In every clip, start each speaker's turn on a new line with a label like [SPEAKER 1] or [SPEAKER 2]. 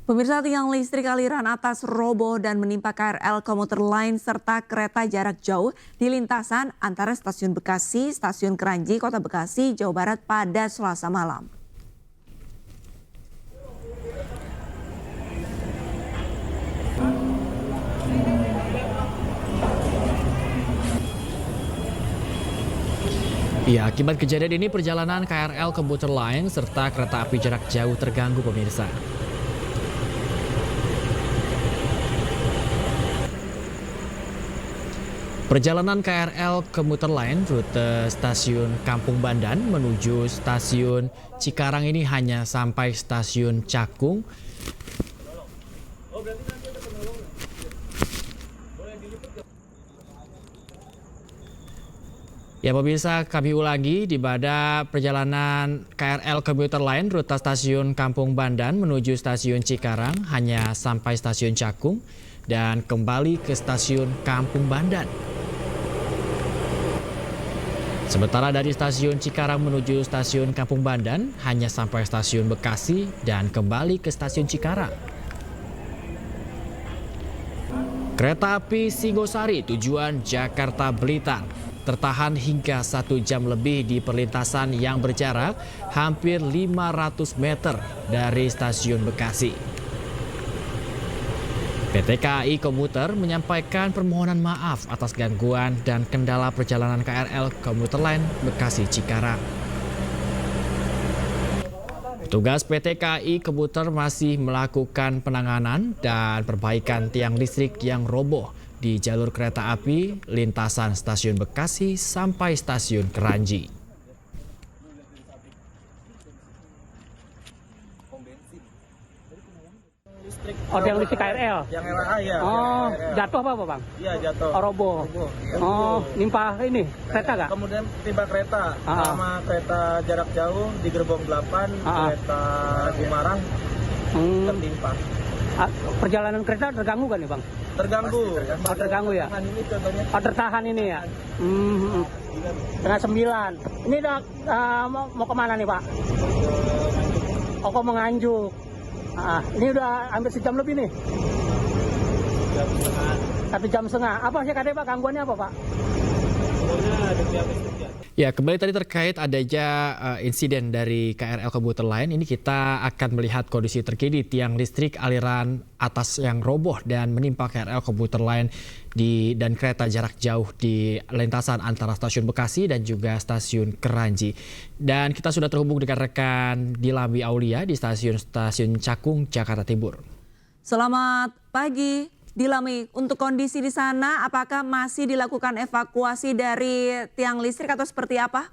[SPEAKER 1] Pemirsa, tiang listrik aliran atas roboh dan menimpa KRL komuter lain serta kereta jarak jauh di lintasan antara stasiun Bekasi, stasiun Kranji, Kota Bekasi, Jawa Barat pada Selasa malam.
[SPEAKER 2] Ya, akibat kejadian ini perjalanan KRL komuter lain serta kereta api jarak jauh terganggu, pemirsa. Perjalanan KRL komuter lain rute stasiun Kampung Bandan menuju stasiun Cikarang ini hanya sampai stasiun Cakung. Ya pemirsa, kami ulangi, di pada perjalanan KRL komuter lain rute stasiun Kampung Bandan menuju stasiun Cikarang hanya sampai stasiun Cakung dan kembali ke stasiun Kampung Bandan. Sementara dari stasiun Cikarang menuju stasiun Kampung Bandan hanya sampai stasiun Bekasi dan kembali ke stasiun Cikarang. Kereta api Singosari tujuan Jakarta Blitar tertahan hingga 1 jam lebih di perlintasan yang berjarak hampir 500 meter dari stasiun Bekasi. PT KAI Komuter menyampaikan permohonan maaf atas gangguan dan kendala perjalanan KRL komuter lain Bekasi Cikarang. Petugas PT KAI Komuter masih melakukan penanganan dan perbaikan tiang listrik yang roboh di jalur kereta api lintasan stasiun Bekasi sampai stasiun Kranji.
[SPEAKER 3] Oh, yang listrik KRL?
[SPEAKER 4] Yang LA ya.
[SPEAKER 3] Oh,
[SPEAKER 4] KRL.
[SPEAKER 3] jatuh apa Bang?
[SPEAKER 4] Iya jatuh.
[SPEAKER 3] Oh, roboh. Oh, nimpa ini kereta nggak?
[SPEAKER 4] Kemudian timba kereta sama kereta jarak jauh di gerbong 8, kereta Cimarang tertimpa.
[SPEAKER 3] Perjalanan kereta terganggu kan nih Bang?
[SPEAKER 4] Terganggu.
[SPEAKER 3] Oh, terganggu ya?
[SPEAKER 4] Ini contohnya.
[SPEAKER 3] Oh, tertahan ini ya? Setengah 9. Ini udah mau kemana nih Pak? Oh, kok mau Nganjuk. Ini udah hampir sejam lebih nih. 1,5 jam. Apa sih katanya Pak? Gangguannya apa Pak?
[SPEAKER 2] Ya, kembali tadi terkait adanya insiden dari KRL komuter lain, ini kita akan melihat kondisi terkini tiang listrik aliran atas yang roboh dan menimpa KRL komuter lain dan kereta jarak jauh di lintasan antara stasiun Bekasi dan juga stasiun Kranji. Dan kita sudah terhubung dengan rekan Dilami Aulia di stasiun Cakung, Jakarta Timur.
[SPEAKER 1] Selamat pagi. Dilami, untuk kondisi di sana apakah masih dilakukan evakuasi dari tiang listrik atau seperti apa?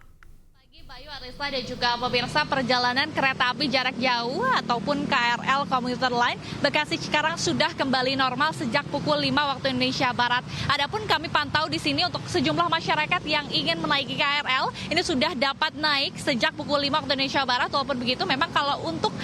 [SPEAKER 5] Bayu, Arista dan juga pemirsa, perjalanan kereta api jarak jauh ataupun KRL komuter lain Bekasi Cikarang sudah kembali normal sejak pukul 5 waktu Indonesia Barat. Adapun kami pantau di sini untuk sejumlah masyarakat yang ingin menaiki KRL ini sudah dapat naik sejak pukul 5 waktu Indonesia Barat. Walaupun begitu memang kalau untuk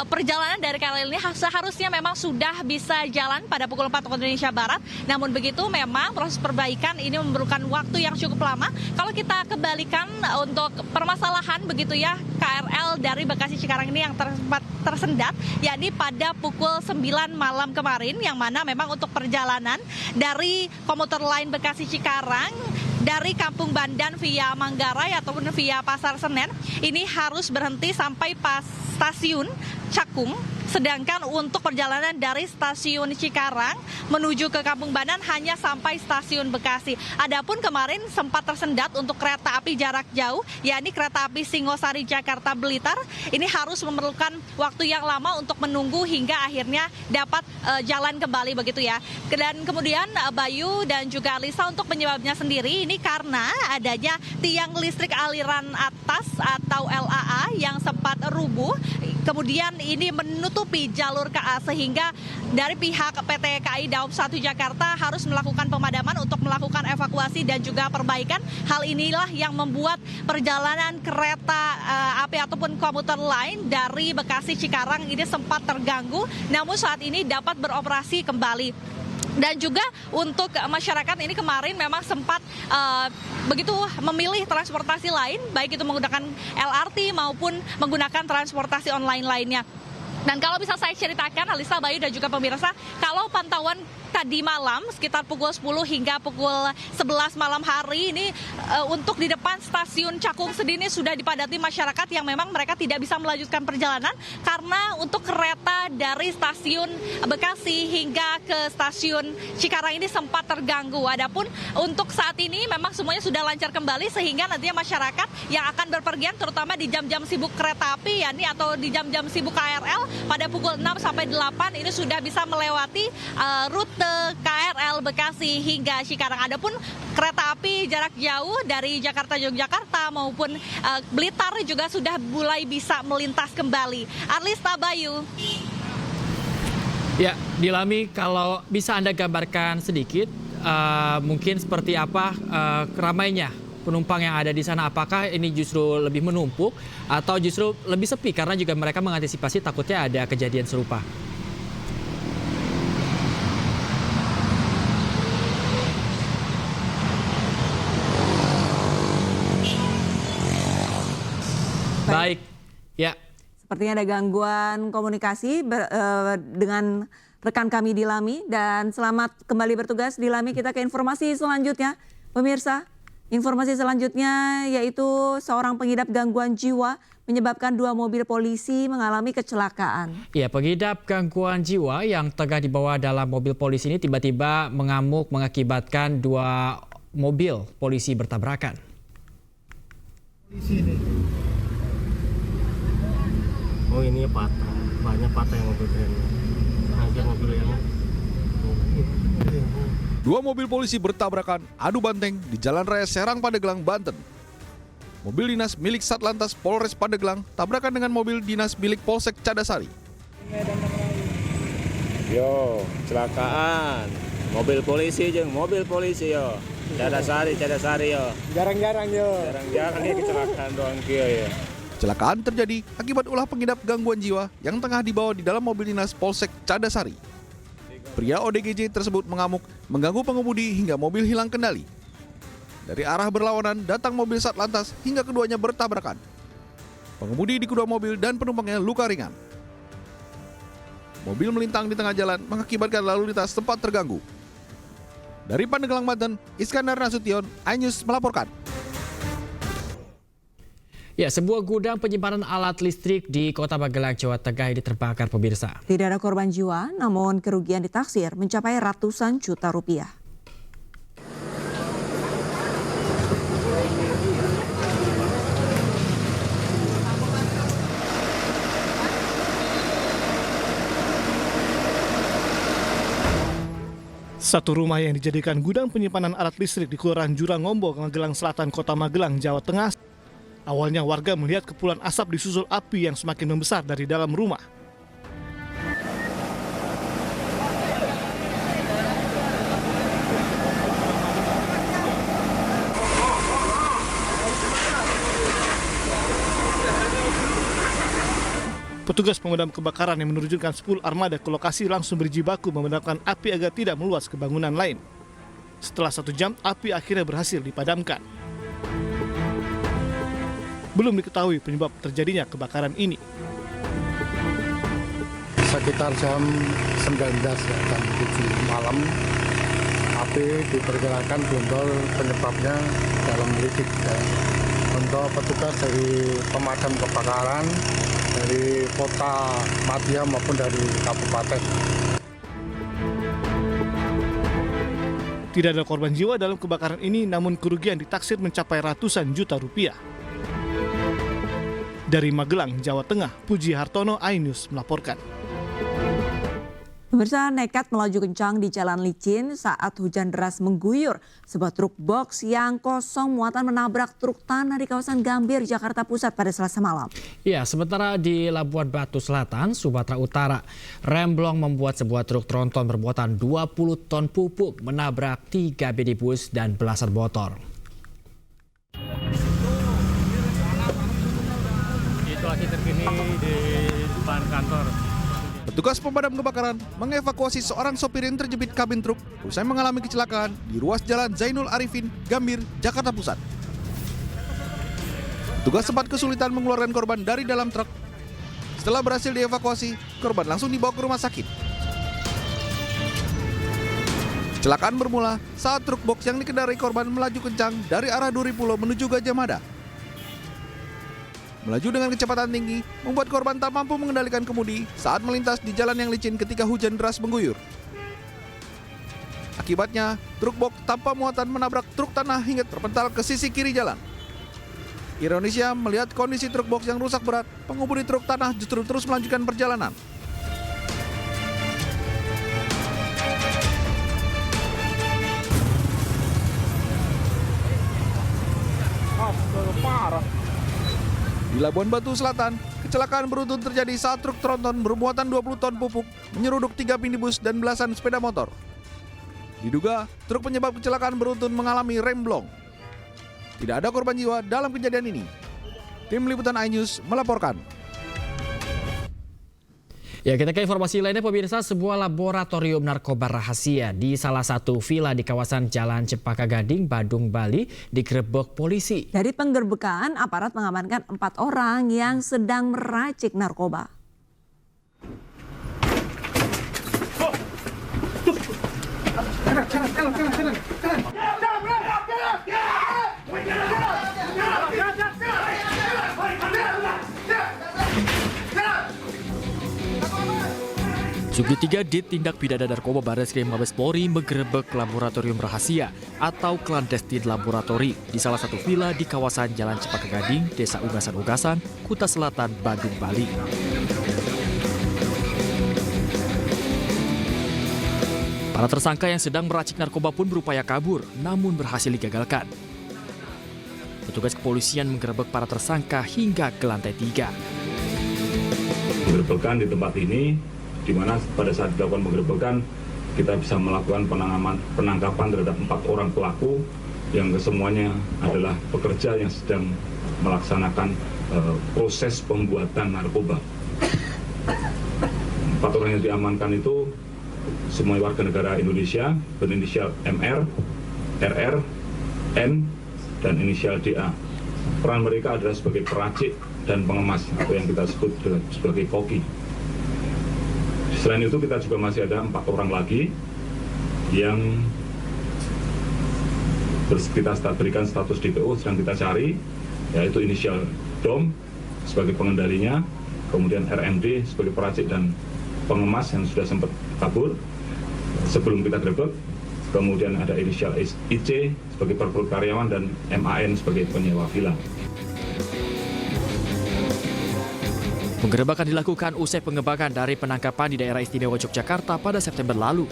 [SPEAKER 5] perjalanan dari KRL ini seharusnya memang sudah bisa jalan pada pukul 4 waktu Indonesia Barat. Namun begitu memang proses perbaikan ini memerlukan waktu yang cukup lama. Kalau kita kembalikan untuk permasalahan begitu ya KRL dari Bekasi Cikarang ini yang tersendat yakni pada pukul 9 malam kemarin, yang mana memang untuk perjalanan dari komuter lain Bekasi Cikarang dari Kampung Bandan via Manggarai ataupun via Pasar Senen ini harus berhenti sampai stasiun Cakung. Sedangkan untuk perjalanan dari stasiun Cikarang menuju ke Kampung Bandan hanya sampai stasiun Bekasi. Adapun kemarin sempat tersendat untuk kereta api jarak jauh, yakni kereta api Singosari Jakarta Blitar. Ini harus memerlukan waktu yang lama untuk menunggu hingga akhirnya dapat jalan kembali begitu ya. Dan kemudian Bayu dan juga Alisa, untuk penyebabnya sendiri ini karena adanya tiang listrik aliran atas atau LAA yang sempat rubuh. Kemudian ini menutupi jalur KA sehingga dari pihak PT KAI Daob 1 Jakarta harus melakukan pemadaman untuk melakukan evakuasi dan juga perbaikan. Hal inilah yang membuat perjalanan kereta api ataupun komuter lain dari Bekasi Cikarang ini sempat terganggu, namun saat ini dapat beroperasi kembali. Dan juga untuk masyarakat ini kemarin memang sempat begitu memilih transportasi lain, baik itu menggunakan LRT maupun menggunakan transportasi online lainnya. Dan kalau bisa saya ceritakan, Alisa, Bayu, dan juga pemirsa, kalau pantauan tadi malam sekitar pukul 10 hingga pukul 11 malam hari ini untuk di depan stasiun Cakung Sedini sudah dipadati masyarakat yang memang mereka tidak bisa melanjutkan perjalanan karena untuk kereta dari stasiun Bekasi hingga ke stasiun Cikarang ini sempat terganggu. Adapun untuk saat ini memang semuanya sudah lancar kembali sehingga nantinya masyarakat yang akan berpergian terutama di jam-jam sibuk kereta api yakni atau di jam-jam sibuk KRL pada pukul 6 sampai 8 ini sudah bisa melewati rute KRL Bekasi hingga Cikarang. Adapun kereta api jarak jauh dari Jakarta Yogyakarta maupun Blitar juga sudah mulai bisa melintas kembali. Arlista, Bayu.
[SPEAKER 2] Ya, Dilami, kalau bisa Anda gambarkan sedikit mungkin seperti apa ramainya penumpang yang ada di sana, apakah ini justru lebih menumpuk atau justru lebih sepi karena juga mereka mengantisipasi takutnya ada kejadian serupa? Baik, ya.
[SPEAKER 1] Sepertinya ada gangguan komunikasi dengan rekan kami Dilami, dan selamat kembali bertugas Dilami. Kita ke informasi selanjutnya, pemirsa. Informasi selanjutnya yaitu seorang pengidap gangguan jiwa menyebabkan 2 mobil polisi mengalami kecelakaan.
[SPEAKER 2] Ya, pengidap gangguan jiwa yang tengah dibawa dalam mobil polisi ini tiba-tiba mengamuk mengakibatkan 2 mobil polisi bertabrakan.
[SPEAKER 4] Polisi ini. Oh, ini patah. Banyak patah yang mobil keren. Hampir mobil yang
[SPEAKER 6] 2 mobil polisi bertabrakan adu banteng di Jalan Raya Serang, Pandeglang, Banten. Mobil dinas milik Satlantas Polres Pandeglang tabrakan dengan mobil dinas milik Polsek Cadasari.
[SPEAKER 7] Yo, kecelakaan. Mobil polisi jeung mobil polisi yo. Cadasari yo.
[SPEAKER 3] Jarang-jarang yo.
[SPEAKER 7] Jarang-jarang ya kecelakaan doang kieu ya.
[SPEAKER 6] Kecelakaan terjadi akibat ulah pengidap gangguan jiwa yang tengah dibawa di dalam mobil dinas Polsek Cadasari. Pria ODGJ tersebut mengamuk, mengganggu pengemudi hingga mobil hilang kendali. Dari arah berlawanan datang mobil Satlantas hingga keduanya bertabrakan. Pengemudi di kedua mobil dan penumpangnya luka ringan. Mobil melintang di tengah jalan mengakibatkan lalu lintas tempat terganggu. Dari Pandeglang, Banten, Iskandar Nasution, iNews melaporkan.
[SPEAKER 2] Ya, sebuah gudang penyimpanan alat listrik di Kota Magelang, Jawa Tengah ini terbakar, pemirsa.
[SPEAKER 1] Tidak ada korban jiwa, namun kerugian ditaksir mencapai ratusan juta rupiah.
[SPEAKER 8] Satu rumah yang dijadikan gudang penyimpanan alat listrik di Kelurahan Jurangombo, Magelang Selatan, Kota Magelang, Jawa Tengah. Awalnya warga melihat kepulan asap disusul api yang semakin membesar dari dalam rumah. Petugas pemadam kebakaran yang menerjunkan 10 armada ke lokasi langsung berjibaku memadamkan api agar tidak meluas ke bangunan lain. Setelah 1 jam, api akhirnya berhasil dipadamkan. Belum diketahui penyebab terjadinya kebakaran ini.
[SPEAKER 9] Sekitar jam 19 jam 7 malam, api diperkirakan belum tahu penyebabnya dalam lidik. Untuk petugas dari pemadam kebakaran dari Kota Madia maupun dari Kabupaten.
[SPEAKER 8] Tidak ada korban jiwa dalam kebakaran ini, namun kerugian ditaksir mencapai ratusan juta rupiah. Dari Magelang, Jawa Tengah, Puji Hartono, iNews melaporkan.
[SPEAKER 1] Pemirsa, nekat melaju kencang di jalan licin saat hujan deras mengguyur. Sebuah truk box yang kosong muatan menabrak truk tanah di kawasan Gambir, Jakarta Pusat pada Selasa malam.
[SPEAKER 2] Ya, sementara di Labuan Batu Selatan, Sumatera Utara, remblong membuat sebuah truk tronton bermuatan 20 ton pupuk menabrak 3 minibus dan belasan motor.
[SPEAKER 3] Situasi terkini di depan kantor.
[SPEAKER 6] Petugas pemadam kebakaran mengevakuasi seorang sopir yang terjepit kabin truk usai mengalami kecelakaan di ruas jalan Zainul Arifin, Gambir, Jakarta Pusat. Petugas sempat kesulitan mengeluarkan korban dari dalam truk. Setelah berhasil dievakuasi, korban langsung dibawa ke rumah sakit. Kecelakaan bermula saat truk box yang dikendarai korban melaju kencang dari arah Duri Pulo menuju Gajah Mada. Melaju dengan kecepatan tinggi, membuat korban tak mampu mengendalikan kemudi saat melintas di jalan yang licin ketika hujan deras mengguyur. Akibatnya, truk box tanpa muatan menabrak truk tanah hingga terpental ke sisi kiri jalan. Ironisnya, melihat kondisi truk box yang rusak berat, pengemudi truk tanah justru terus melanjutkan perjalanan. Di Labuan Batu Selatan, kecelakaan beruntun terjadi saat truk tronton bermuatan 20 ton pupuk menyeruduk 3 minibus dan belasan sepeda motor. Diduga, truk penyebab kecelakaan beruntun mengalami remblong. Tidak ada korban jiwa dalam kejadian ini. Tim Liputan iNews melaporkan.
[SPEAKER 2] Ya, kita ke informasi lainnya pemirsa, sebuah laboratorium narkoba rahasia di salah satu villa di kawasan Jalan Cempaka Gading, Badung, Bali digerebek polisi.
[SPEAKER 1] Dari penggerbekan, aparat mengamankan 4 orang yang sedang meracik narkoba.
[SPEAKER 2] Subdit 3 Dit Tindak Pidana Narkoba Barreskrim Mabes Polri menggerebek laboratorium rahasia atau clandestine laboratory di salah satu villa di kawasan Jalan Cempaka Gading, Desa Ugasan-Ugasan, Kuta Selatan, Badung, Bali. Para tersangka yang sedang meracik narkoba pun berupaya kabur, namun berhasil digagalkan. Petugas kepolisian menggerebek para tersangka hingga ke lantai 3.
[SPEAKER 10] Penggerebekan di tempat ini, di mana pada saat dilakukan penggerebekan kita bisa melakukan penangkapan terhadap 4 orang pelaku yang kesemuanya adalah pekerja yang sedang melaksanakan proses pembuatan narkoba. 4 orang yang diamankan itu semua warga negara Indonesia berinisial MR, RR, N, dan inisial DA. Peran mereka adalah sebagai peracik dan pengemas atau yang kita sebut sebagai koki. Selain itu kita juga masih ada 4 orang lagi yang kita berikan status DPO sedang kita cari, yaitu inisial DOM sebagai pengendalinya, kemudian RMD sebagai peracik dan pengemas yang sudah sempat kabur sebelum kita gerebek, kemudian ada inisial IC sebagai perekrut karyawan dan MAN sebagai penyewa villa.
[SPEAKER 2] Penggerebekan dilakukan usai pengembangan dari penangkapan di daerah istimewa Yogyakarta pada September lalu.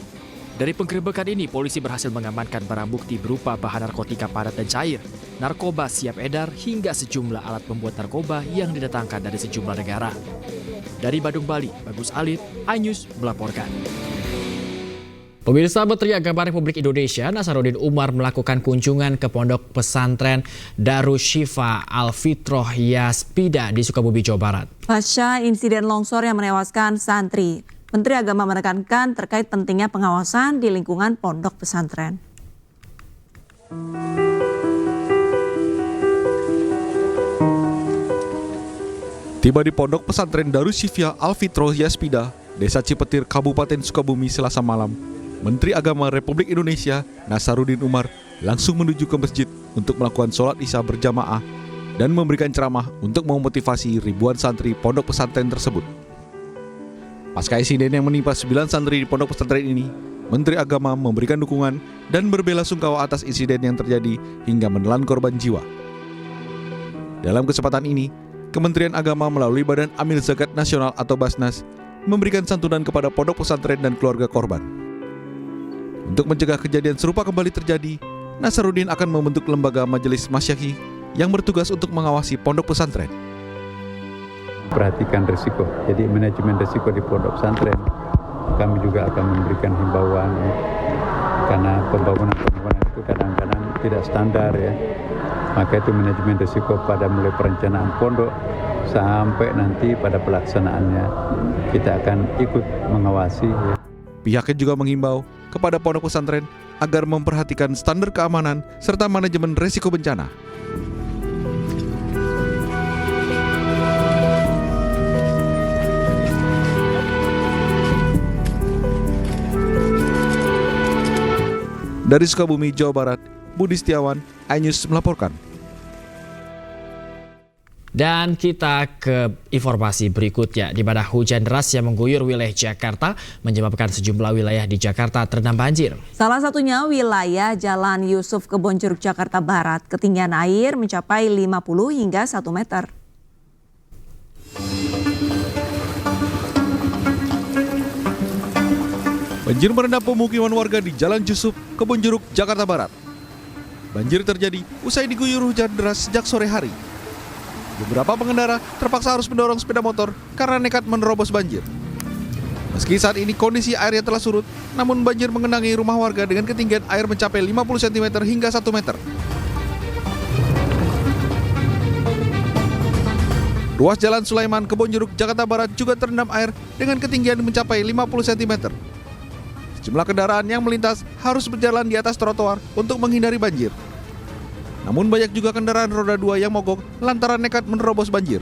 [SPEAKER 2] Dari penggerebekan ini, polisi berhasil mengamankan barang bukti berupa bahan narkotika padat dan cair, narkoba siap edar, hingga sejumlah alat pembuat narkoba yang didatangkan dari sejumlah negara. Dari Badung, Bali, Bagus Alit, iNews melaporkan. Pemirsa, Menteri Agama Republik Indonesia Nasaruddin Umar melakukan kunjungan ke Pondok Pesantren Darus Syifa Al-Fitroh Yaspida di Sukabumi, Jawa Barat.
[SPEAKER 1] Pasca insiden longsor yang menewaskan santri, Menteri Agama menekankan terkait pentingnya pengawasan di lingkungan pondok pesantren.
[SPEAKER 6] Tiba di Pondok Pesantren Darus Syifa Al-Fitroh Yaspida, Desa Cipetir, Kabupaten Sukabumi Selasa malam, Menteri Agama Republik Indonesia Nasaruddin Umar langsung menuju ke masjid untuk melakukan sholat isya berjamaah dan memberikan ceramah untuk memotivasi ribuan santri pondok pesantren tersebut. Pasca insiden yang menimpa 9 santri di pondok pesantren ini, Menteri Agama memberikan dukungan dan berbelasungkawa atas insiden yang terjadi hingga menelan korban jiwa. Dalam kesempatan ini, Kementerian Agama melalui Badan Amil Zakat Nasional atau Basnas memberikan santunan kepada pondok pesantren dan keluarga korban. Untuk mencegah kejadian serupa kembali terjadi, Nasaruddin akan membentuk lembaga majelis masyayikh yang bertugas untuk mengawasi pondok pesantren.
[SPEAKER 11] Perhatikan risiko, jadi manajemen risiko di pondok pesantren. Kami juga akan memberikan himbauan ya, karena pembangunan itu kadang-kadang tidak standar ya. Maka itu manajemen risiko pada mulai perencanaan pondok sampai nanti pada pelaksanaannya kita akan ikut mengawasi ya.
[SPEAKER 6] Pihaknya juga menghimbau kepada pondok pesantren agar memperhatikan standar keamanan serta manajemen risiko bencana. Dari Sukabumi, Jawa Barat, Budi Setiawan, iNews melaporkan.
[SPEAKER 2] Dan kita ke informasi berikutnya, di mana hujan deras yang mengguyur wilayah Jakarta menyebabkan sejumlah wilayah di Jakarta terendam banjir.
[SPEAKER 1] Salah satunya wilayah Jalan Yusuf Kebonjeruk, Jakarta Barat. Ketinggian air mencapai 50 hingga 1 meter.
[SPEAKER 6] Banjir merendam pemukiman warga di Jalan Yusuf Kebonjeruk, Jakarta Barat. Banjir terjadi usai diguyur hujan deras sejak sore hari. Beberapa pengendara terpaksa harus mendorong sepeda motor karena nekat menerobos banjir. Meski saat ini kondisi airnya telah surut, namun banjir mengenangi rumah warga dengan ketinggian air mencapai 50 cm hingga 1 meter. Ruas Jalan Sulaiman Kebonjeruk, Jakarta Barat juga terendam air dengan ketinggian mencapai 50 cm. Sejumlah kendaraan yang melintas harus berjalan di atas trotoar untuk menghindari banjir. Namun banyak juga kendaraan roda 2 yang mogok lantaran nekat menerobos banjir.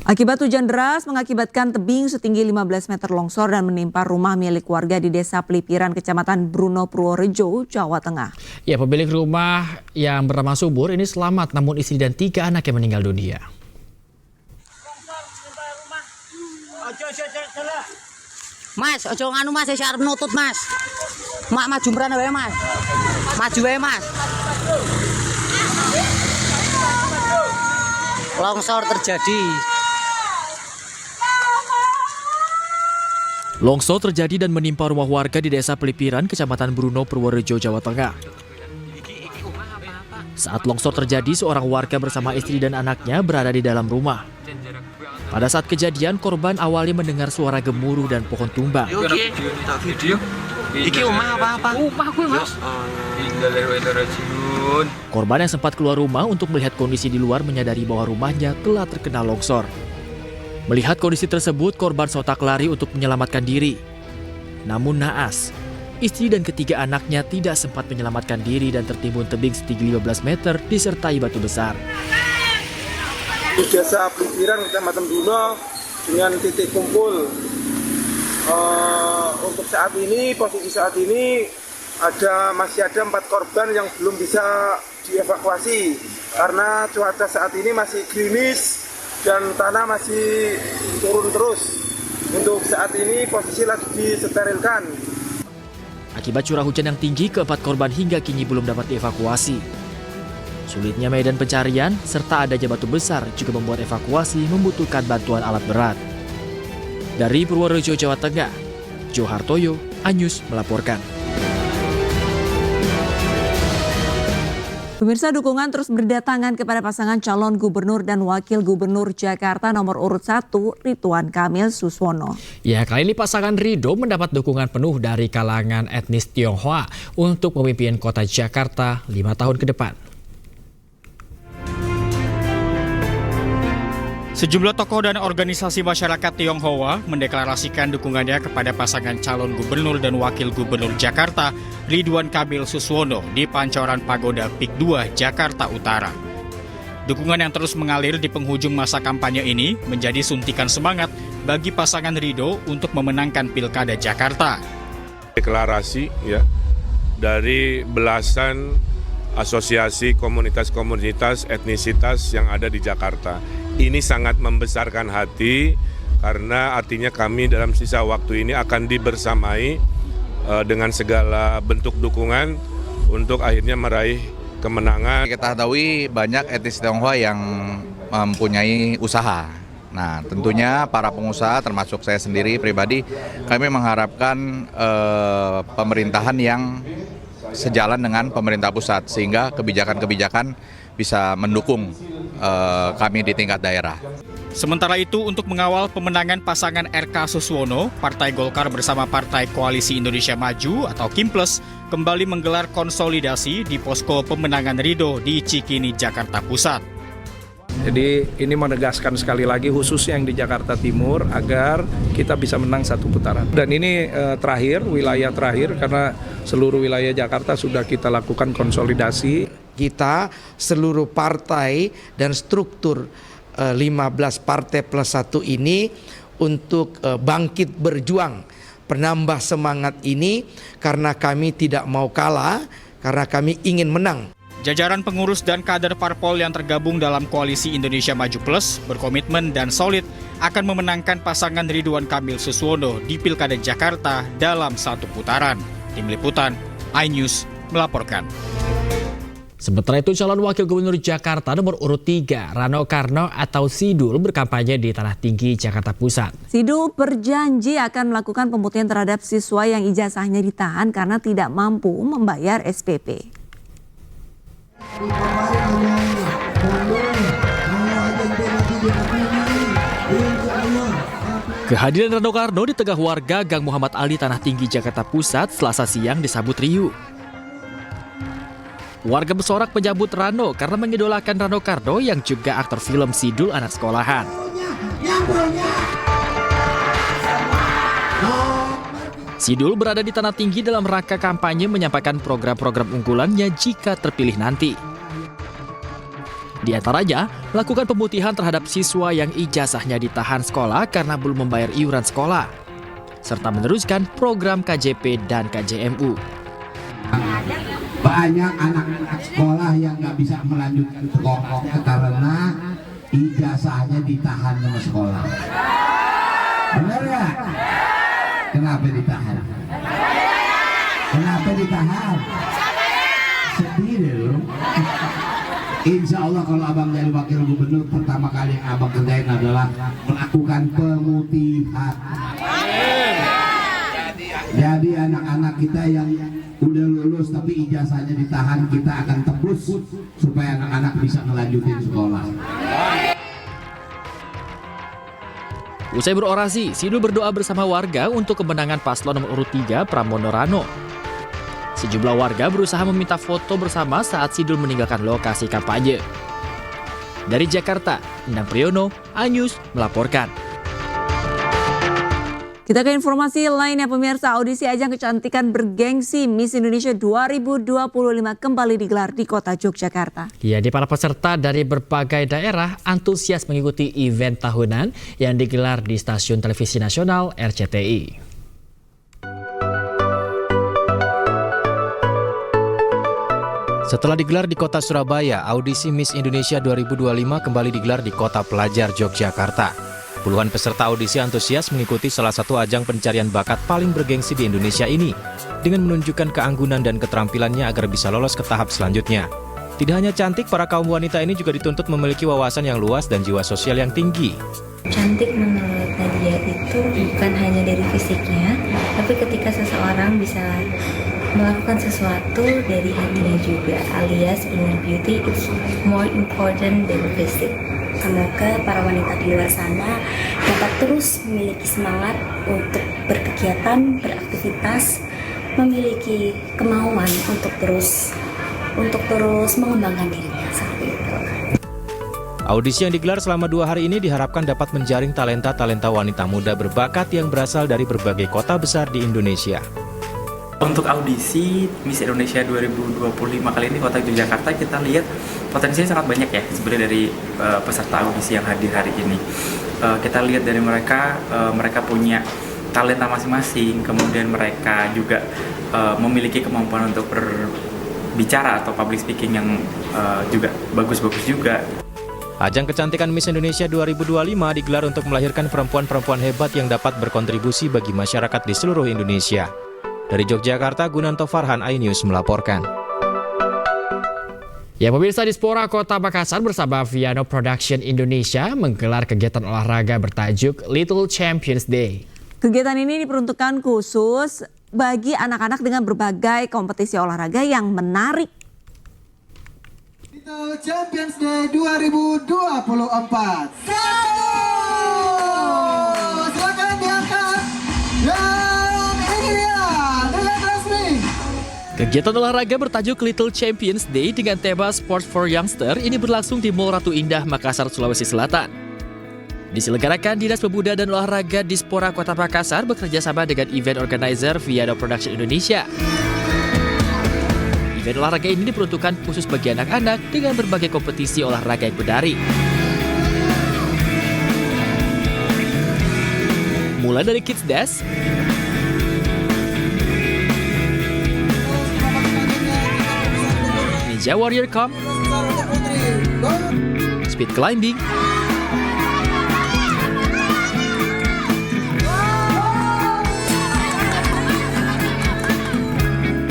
[SPEAKER 1] Akibat hujan deras mengakibatkan tebing setinggi 15 meter longsor dan menimpa rumah milik warga di Desa Pelipiran, Kecamatan Bruno, Purworejo, Jawa Tengah.
[SPEAKER 2] Ya, pemilik rumah yang bernama Subur ini selamat, namun istri dan 3 anak yang meninggal dunia.
[SPEAKER 12] Mas, ojo nganu Mas, saya arep nutut Mas. Mak maju mrene wae Mas. Maju wae Mas. Longsor terjadi.
[SPEAKER 2] Longsor terjadi dan menimpa rumah warga di Desa Pelipiran, Kecamatan Bruno, Purworejo, Jawa Tengah. Saat longsor terjadi, seorang warga bersama istri dan anaknya berada di dalam rumah. Pada saat kejadian, korban awalnya mendengar suara gemuruh dan pohon tumbang.
[SPEAKER 12] Iki omah apa-apa? Omah gue Mas.
[SPEAKER 2] Korban yang sempat keluar rumah untuk melihat kondisi di luar menyadari bahwa rumahnya telah terkena longsor. Melihat kondisi tersebut, korban sontak lari untuk menyelamatkan diri. Namun naas, istri dan ketiga anaknya tidak sempat menyelamatkan diri dan tertimbun tebing setinggi 15 meter disertai batu besar.
[SPEAKER 4] Di Desa Pelipiran, Kecamatan Bruno, dengan titik kumpul. Untuk saat ini, posisi saat ini masih ada 4 korban yang belum bisa dievakuasi karena cuaca saat ini masih gerimis dan tanah masih turun terus. Untuk saat ini posisi lagi disterilkan.
[SPEAKER 2] Akibat curah hujan yang tinggi, keempat korban hingga kini belum dapat dievakuasi. Sulitnya medan pencarian serta adanya batu besar juga membuat evakuasi membutuhkan bantuan alat berat. Dari Purworejo, Jawa Tengah, Johartoyo, iNews melaporkan.
[SPEAKER 1] Pemirsa, dukungan terus berdatangan kepada pasangan calon gubernur dan wakil gubernur Jakarta nomor urut 1, Ridwan Kamil Suswono.
[SPEAKER 2] Ya, kali ini pasangan Ridho mendapat dukungan penuh dari kalangan etnis Tionghoa untuk memimpin kota Jakarta 5 tahun ke depan.
[SPEAKER 13] Sejumlah tokoh dan organisasi masyarakat Tionghoa mendeklarasikan dukungannya kepada pasangan calon gubernur dan wakil gubernur Jakarta, Ridwan Kamil Suswono, di Pancoran Pagoda Pik 2, Jakarta Utara. Dukungan yang terus mengalir di penghujung masa kampanye ini menjadi suntikan semangat bagi pasangan Ridho untuk memenangkan Pilkada Jakarta.
[SPEAKER 7] Deklarasi ya dari belasan asosiasi komunitas-komunitas etnisitas yang ada di Jakarta. Ini sangat membesarkan hati karena artinya kami dalam sisa waktu ini akan dibersamai dengan segala bentuk dukungan untuk akhirnya meraih kemenangan.
[SPEAKER 14] Kita ketahui banyak etnis Tionghoa yang mempunyai usaha. Nah, tentunya para pengusaha termasuk saya sendiri pribadi, kami mengharapkan pemerintahan yang sejalan dengan pemerintah pusat sehingga kebijakan-kebijakan bisa mendukung kami di tingkat daerah.
[SPEAKER 13] Sementara itu, untuk mengawal pemenangan pasangan RK Suswono, Partai Golkar bersama Partai Koalisi Indonesia Maju atau KIMPLES kembali menggelar konsolidasi di posko pemenangan Ridho di Cikini, Jakarta Pusat.
[SPEAKER 15] Jadi ini menegaskan sekali lagi khususnya yang di Jakarta Timur agar kita bisa menang 1 putaran. Dan ini terakhir, wilayah terakhir karena seluruh wilayah Jakarta sudah kita lakukan konsolidasi.
[SPEAKER 16] Kita seluruh partai dan struktur 15 partai plus 1 ini untuk bangkit berjuang, penambah semangat ini karena kami tidak mau kalah, karena kami ingin menang.
[SPEAKER 13] Jajaran pengurus dan kader parpol yang tergabung dalam koalisi Indonesia Maju Plus berkomitmen dan solid akan memenangkan pasangan Ridwan Kamil Suswono di Pilkada Jakarta dalam satu putaran. Tim Liputan, iNews melaporkan.
[SPEAKER 2] Sementara itu, calon wakil gubernur Jakarta nomor urut 3, Rano Karno atau Sidul berkampanye di Tanah Tinggi, Jakarta Pusat.
[SPEAKER 1] Sidul berjanji akan melakukan pemutihan terhadap siswa yang ijazahnya ditahan karena tidak mampu membayar SPP.
[SPEAKER 17] Kehadiran Rano Karno di tengah warga Gang Muhammad Ali Tanah Tinggi Jakarta Pusat Selasa siang disambut riuh. Warga bersorak menyambut Rano karena mengidolakan Rano Karno yang juga aktor film Sidul anak sekolahan. Sidul berada di Tanah Tinggi dalam rangka kampanye menyampaikan program-program unggulannya jika terpilih nanti. Di antaranya, melakukan pemutihan terhadap siswa yang ijazahnya ditahan sekolah karena belum membayar iuran sekolah, serta meneruskan program KJP dan KJMU.
[SPEAKER 18] Banyak anak-anak sekolah yang nggak bisa melanjutkan sekolahnya karena ijazahnya ditahan sama sekolah. Benar nggak? Kenapa ditahan? Kenapa ditahan? Sedih deh lu. Insya Allah kalau abang jadi wakil gubernur, pertama kali yang abang kerjain adalah melakukan pemutihan. Jadi anak-anak kita yang udah lulus tapi ijazahnya ditahan, kita akan tebus supaya anak-anak bisa melanjutin sekolah.
[SPEAKER 17] Usai berorasi, Sidul berdoa bersama warga untuk kemenangan paslon nomor urut 3 Pramono Rano. Sejumlah warga berusaha meminta foto bersama saat Sidul meninggalkan lokasi kampanye. Dari Jakarta, Endang Priyono, iNews melaporkan.
[SPEAKER 1] Kita ke informasi lainnya, pemirsa. Audisi ajang kecantikan bergengsi Miss Indonesia 2025 kembali digelar di kota Yogyakarta.
[SPEAKER 2] Ya, di para peserta dari berbagai daerah antusias mengikuti event tahunan yang digelar di Stasiun Televisi Nasional RCTI.
[SPEAKER 19] Setelah digelar di kota Surabaya, audisi Miss Indonesia 2025 kembali digelar di kota pelajar Yogyakarta. Puluhan peserta audisi antusias mengikuti salah satu ajang pencarian bakat paling bergengsi di Indonesia ini, dengan menunjukkan keanggunan dan keterampilannya agar bisa lolos ke tahap selanjutnya. Tidak hanya cantik, para kaum wanita ini juga dituntut memiliki wawasan yang luas dan jiwa sosial yang tinggi.
[SPEAKER 20] Cantik menurut Nadia itu bukan hanya dari fisiknya, tapi ketika seseorang bisa melakukan sesuatu dari hatinya juga, alias inner beauty is more important than fisik. Semoga para wanita di luar sana dapat terus memiliki semangat untuk berkegiatan, beraktivitas, memiliki kemauan untuk terus mengembangkan dirinya seperti itu.
[SPEAKER 19] Audisi yang digelar selama 2 hari ini diharapkan dapat menjaring talenta-talenta wanita muda berbakat yang berasal dari berbagai kota besar di Indonesia.
[SPEAKER 21] Untuk audisi Miss Indonesia 2025 kali ini kota Yogyakarta, kita lihat potensinya sangat banyak ya sebenarnya dari peserta audisi yang hadir hari ini. Kita lihat dari mereka punya talenta masing-masing, kemudian mereka juga memiliki kemampuan untuk berbicara atau public speaking yang juga bagus-bagus juga.
[SPEAKER 19] Ajang kecantikan Miss Indonesia 2025 digelar untuk melahirkan perempuan-perempuan hebat yang dapat berkontribusi bagi masyarakat di seluruh Indonesia. Dari Yogyakarta, Gunanto Farhan, iNews melaporkan.
[SPEAKER 2] Ya, pemirsa, Dispora Kota Makassar bersama Viano Production Indonesia menggelar kegiatan olahraga bertajuk Little Champions Day.
[SPEAKER 1] Kegiatan ini diperuntukkan khusus bagi anak-anak dengan berbagai kompetisi olahraga yang menarik.
[SPEAKER 22] Little Champions Day 2024. Silakan diangkat.
[SPEAKER 17] Kegiatan olahraga bertajuk Little Champions Day dengan tema Sport for Youngster ini berlangsung di Mall Ratu Indah, Makassar, Sulawesi Selatan. Diselenggarakan Dinas Pemuda dan Olahraga Dispora Kota Makassar bekerjasama dengan event organizer Viano Production Indonesia. Event olahraga ini diperuntukkan khusus bagi anak-anak dengan berbagai kompetisi olahraga yang menarik. Mulai dari Kids Dash, Ninja Warrior Comp, Speed Climbing,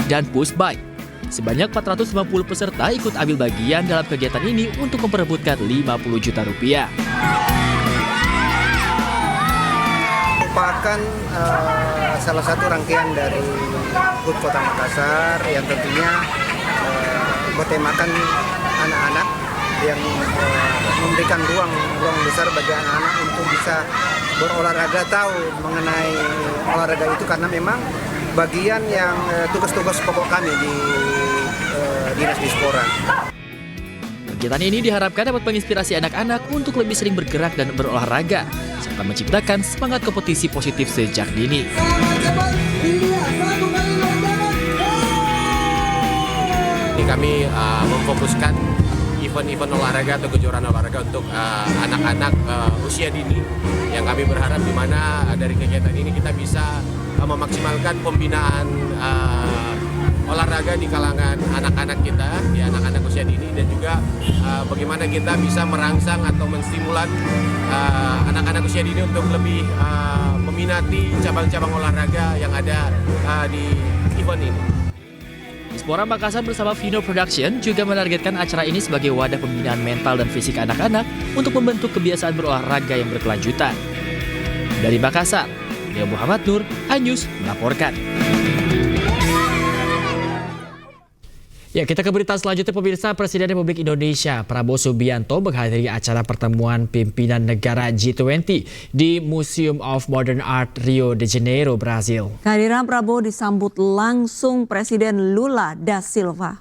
[SPEAKER 17] dan Push Bike. Sebanyak 450 peserta ikut ambil bagian dalam kegiatan ini untuk memperebutkan 50 juta rupiah.
[SPEAKER 5] Merupakan salah satu rangkaian dari HUT Kota Makassar yang tentunya bertemakan anak-anak yang memberikan ruang besar bagi anak-anak untuk bisa berolahraga, tahu mengenai olahraga itu, karena memang bagian yang tugas-tugas pokok kami di Dinas Dispora.
[SPEAKER 17] Kegiatan ini diharapkan dapat menginspirasi anak-anak untuk lebih sering bergerak dan berolahraga, serta menciptakan semangat kompetisi positif sejak dini.
[SPEAKER 9] Ini kami memfokuskan event-event olahraga atau kejuaraan olahraga untuk anak-anak usia dini, yang kami berharap di mana dari kegiatan ini kita bisa memaksimalkan pembinaan olahraga di kalangan anak-anak kita, di anak-anak usia dini, dan juga bagaimana kita bisa merangsang atau menstimulan anak-anak usia dini untuk lebih meminati cabang-cabang olahraga yang ada di event ini.
[SPEAKER 17] Dispora Makassar bersama Vino Production juga menargetkan acara ini sebagai wadah pembinaan mental dan fisik anak-anak untuk membentuk kebiasaan berolahraga yang berkelanjutan. Dari Makassar, Leo Muhammad Nur, iNews melaporkan.
[SPEAKER 2] Ya, kita ke berita selanjutnya, pemirsa. Presiden Republik Indonesia Prabowo Subianto menghadiri acara pertemuan pimpinan negara G20 di Museum of Modern Art Rio de Janeiro, Brazil.
[SPEAKER 1] Kehadiran Prabowo disambut langsung Presiden Lula da Silva.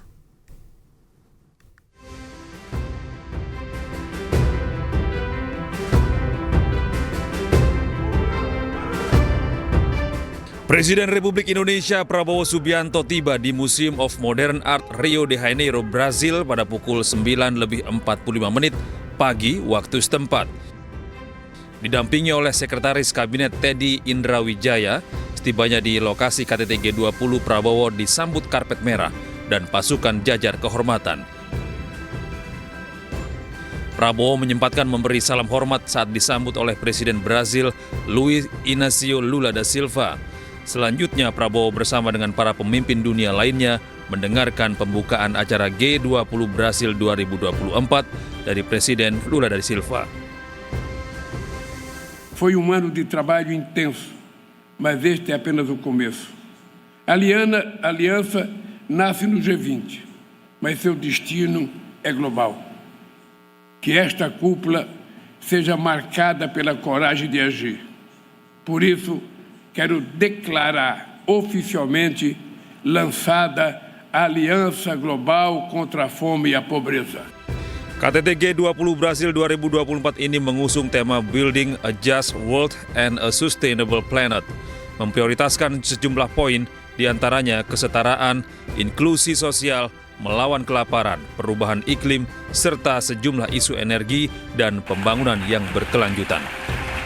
[SPEAKER 23] Presiden Republik Indonesia Prabowo Subianto tiba di Museum of Modern Art Rio de Janeiro, Brazil pada pukul 9:45 pagi waktu setempat. Didampingi oleh Sekretaris Kabinet Teddy Indrawijaya, setibanya di lokasi KTT G20, Prabowo disambut karpet merah dan pasukan jajar kehormatan. Prabowo menyempatkan memberi salam hormat saat disambut oleh Presiden Brazil Luiz Inácio Lula da Silva. Selanjutnya, Prabowo bersama dengan para pemimpin dunia lainnya mendengarkan pembukaan acara G20 Brasil 2024 dari Presiden Lula da Silva.
[SPEAKER 24] Foi ano de trabalho intenso, mas este é apenas o começo. A aliança nasce no G20, mas seu destino é global. Que esta cúpula seja marcada pela coragem de agir. Por isso, quero declarar oficialmente lançada a Aliança Global contra a Fome e a Pobreza.
[SPEAKER 23] KTT G20 Brasil 2024 ini mengusung tema Building a Just World and a Sustainable Planet, memprioritaskan sejumlah poin, diantaranya kesetaraan, inklusi sosial, melawan kelaparan, perubahan iklim, serta sejumlah isu energi dan pembangunan yang berkelanjutan.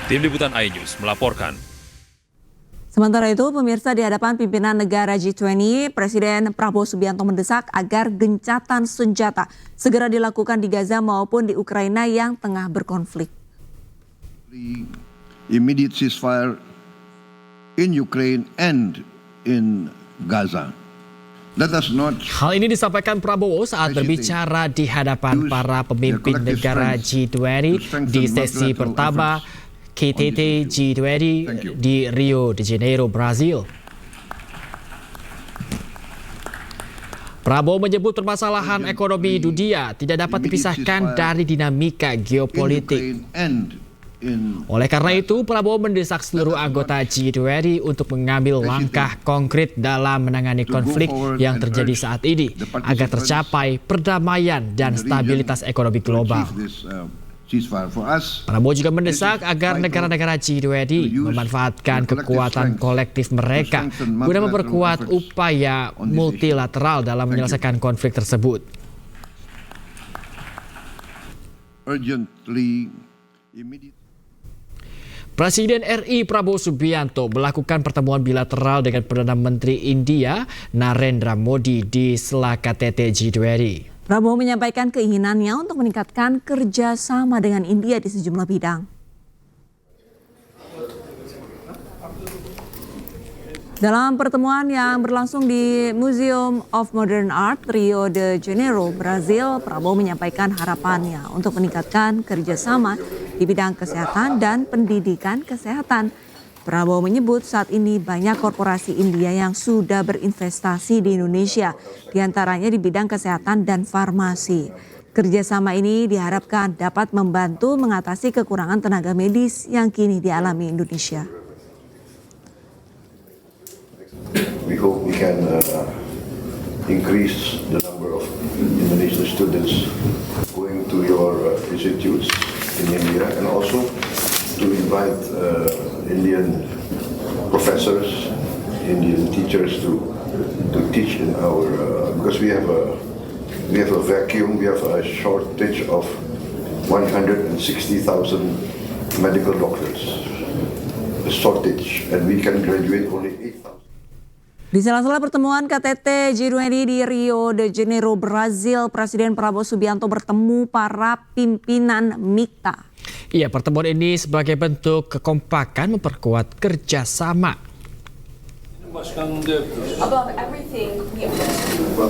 [SPEAKER 23] Tim Liputan iNews melaporkan.
[SPEAKER 1] Sementara itu, pemirsa, di hadapan pimpinan negara G20, Presiden Prabowo Subianto mendesak agar gencatan senjata segera dilakukan di Gaza maupun di Ukraina yang tengah berkonflik.
[SPEAKER 25] Immediate ceasefire in Ukraine and in Gaza.
[SPEAKER 2] Hal ini disampaikan Prabowo saat berbicara di hadapan para pemimpin negara G20 di sesi pertama KTT G20 di Rio de Janeiro, Brazil. Prabowo menyebut permasalahan ekonomi dunia tidak dapat dipisahkan dari dinamika geopolitik. Oleh karena itu, Prabowo mendesak seluruh anggota G20 untuk mengambil langkah konkret dalam menangani konflik yang terjadi saat ini agar tercapai perdamaian dan stabilitas ekonomi global. Prabowo juga mendesak agar negara-negara G20 memanfaatkan kekuatan kolektif mereka guna memperkuat upaya multilateral dalam menyelesaikan konflik tersebut. Presiden RI Prabowo Subianto melakukan pertemuan bilateral dengan Perdana Menteri India Narendra Modi di sela KTT G20.
[SPEAKER 1] Prabowo menyampaikan keinginannya untuk meningkatkan kerjasama dengan India di sejumlah bidang. Dalam pertemuan yang berlangsung di Museum of Modern Art, Rio de Janeiro, Brazil, Prabowo menyampaikan harapannya untuk meningkatkan kerjasama di bidang kesehatan dan pendidikan kesehatan. Prabowo menyebut saat ini banyak korporasi India yang sudah berinvestasi di Indonesia, diantaranya di bidang kesehatan dan farmasi. Kerjasama ini diharapkan dapat membantu mengatasi kekurangan tenaga medis yang kini dialami Indonesia.
[SPEAKER 25] We hope we can increase the number of Indonesian students going to your institutes in India, and also to invite Indian professors, Indian teachers to teach in our because we have a vacuum, we have a shortage of 160,000 medical doctors, a shortage, and we can graduate only 8,000.
[SPEAKER 1] Di sela-sela pertemuan KTT G20 di Rio de Janeiro, Brazil, Presiden Prabowo Subianto bertemu para pimpinan MIKTA.
[SPEAKER 2] Iya, pertemuan ini sebagai bentuk kekompakan memperkuat kerjasama.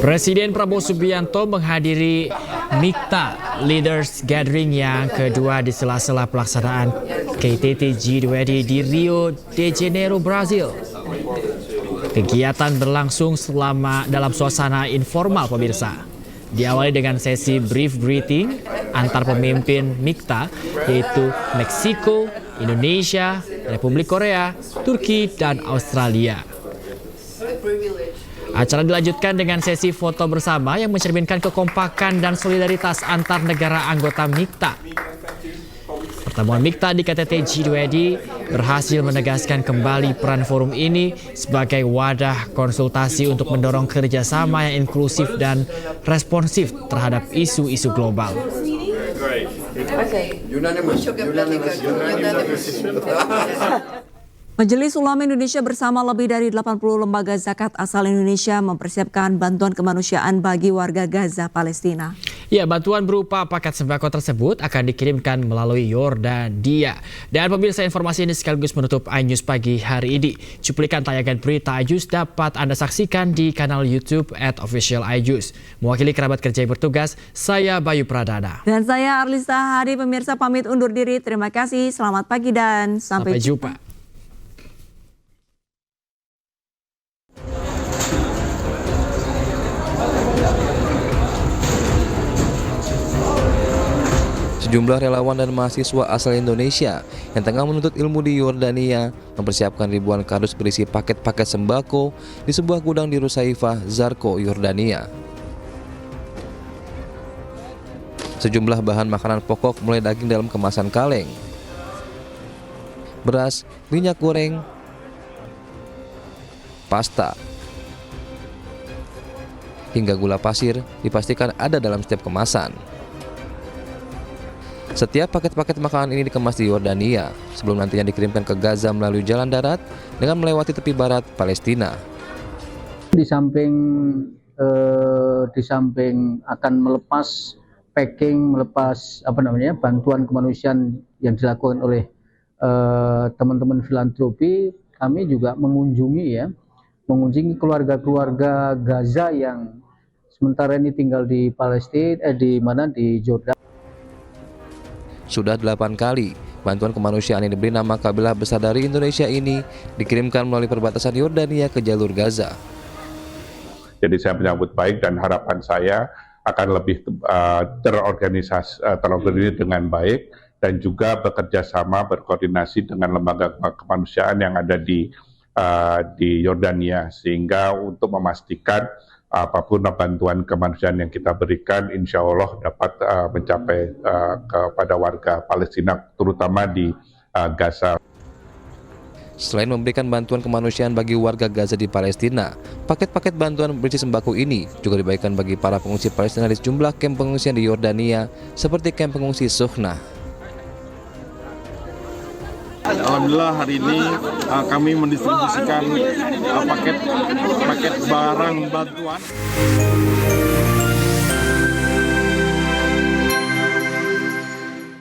[SPEAKER 2] Presiden Prabowo Subianto menghadiri MIKTA Leaders Gathering yang kedua di sela-sela pelaksanaan KTT G20 di Rio de Janeiro, Brazil. Kegiatan berlangsung dalam suasana informal, pemirsa. Diawali dengan sesi brief greeting antar pemimpin MIKTA, yaitu Meksiko, Indonesia, Republik Korea, Turki, dan Australia. Acara dilanjutkan dengan sesi foto bersama yang mencerminkan kekompakan dan solidaritas antar negara anggota MIKTA. Pertemuan MIKTA di KTT G20 berhasil menegaskan kembali peran forum ini sebagai wadah konsultasi untuk mendorong kerjasama yang inklusif dan responsif terhadap isu-isu global.
[SPEAKER 1] Majelis Ulama Indonesia bersama lebih dari 80 lembaga zakat asal Indonesia mempersiapkan bantuan kemanusiaan bagi warga Gaza, Palestina.
[SPEAKER 2] Ya, bantuan berupa paket sembako tersebut akan dikirimkan melalui Yordania. Dan pemirsa, informasi ini sekaligus menutup iNews pagi hari ini. Cuplikan tayangan berita iNews dapat Anda saksikan di kanal YouTube @officialiNews. Mewakili kerabat kerja yang bertugas, saya Bayu Pradana.
[SPEAKER 1] Dan saya Arlisa Hadi, pemirsa pamit undur diri. Terima kasih, selamat pagi dan sampai jumpa.
[SPEAKER 3] Sejumlah relawan dan mahasiswa asal Indonesia yang tengah menuntut ilmu di Yordania mempersiapkan ribuan kardus berisi paket-paket sembako di sebuah gudang di Rusaifah, Zarko, Yordania. Sejumlah bahan makanan pokok mulai daging dalam kemasan kaleng, beras, minyak goreng, pasta, hingga gula pasir dipastikan ada dalam setiap kemasan. Setiap paket-paket makanan ini dikemas di Yordania sebelum nantinya dikirimkan ke Gaza melalui jalan darat dengan melewati tepi barat Palestina.
[SPEAKER 6] Di samping akan melepas packing, melepas bantuan kemanusiaan yang dilakukan oleh teman-teman filantropi, kami juga mengunjungi keluarga-keluarga Gaza yang sementara ini tinggal di Palestina, di Jordan.
[SPEAKER 3] Sudah 8 kali bantuan kemanusiaan yang diberi nama Kabilah Besar dari Indonesia ini dikirimkan melalui perbatasan Yordania ke jalur Gaza.
[SPEAKER 7] Jadi saya menyambut baik dan harapan saya akan lebih terorganisasi dengan baik dan juga bekerja sama berkoordinasi dengan lembaga kemanusiaan yang ada di Yordania, sehingga untuk memastikan apapun bantuan kemanusiaan yang kita berikan insya Allah dapat mencapai kepada warga Palestina, terutama di Gaza.
[SPEAKER 3] Selain memberikan bantuan kemanusiaan bagi warga Gaza di Palestina, paket-paket bantuan berisi sembako ini juga dibagikan bagi para pengungsi Palestina di sejumlah kamp pengungsian di Yordania seperti kamp pengungsi Sukhna.
[SPEAKER 4] Alhamdulillah hari ini kami mendistribusikan paket barang bantuan.